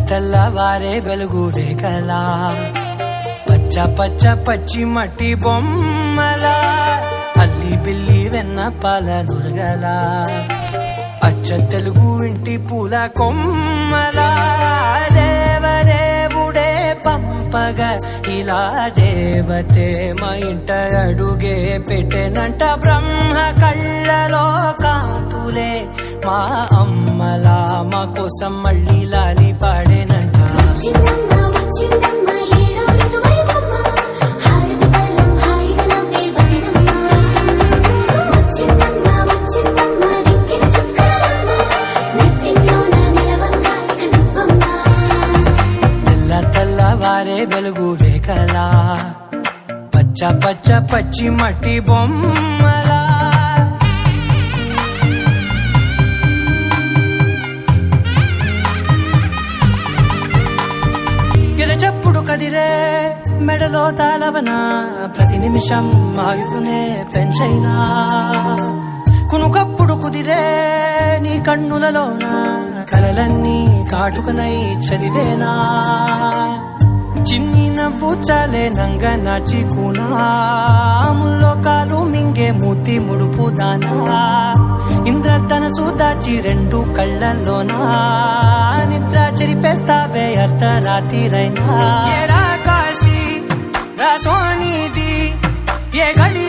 తెల్లవారే వెలుగు రేఖలా పచ్చ పచ్చ పచ్చి మట్టి బొమ్మలా అల్లి బిల్లి వెన్న పాల నురగలా అచ్చ తెలుగు ఇంటి పూల కొమ్మలా దేవదేవుడే పంపగా ఇలా దేవతే మా ఇంట అడుగే పెట్టెనంట బ్రహ్మ కళ్ళలో కాంతులే మా అమ్మలా మా కోసం మళ్ళీ లాలి పాడేనంట. తెల్లవారే వెలుగు రేఖలా పచ్చ పచ్చ పచ్చి మట్టి బొమ్మలా ఎరచప్పుడు కదిరే మెడలో తాళవన ప్రతి నిమిషం ఆయుధునే పెంచైనా కునుకప్పుడు కుదిరే నీ కన్నులలోన కలలన్నీ కాటుకనై చదివేనా చిన్ని నవ్వు చాలే నంగ నాచి కూనాముల్లో కాలు మింగే మూతి ముడుపు దానా ఇంద్రధనసు దాచి రెండు కళ్ళల్లోనా నిద్ర చెరిపేస్తావే అర్ధరాత్రిరైనా కాశీ రాసోనిది ఏ గడి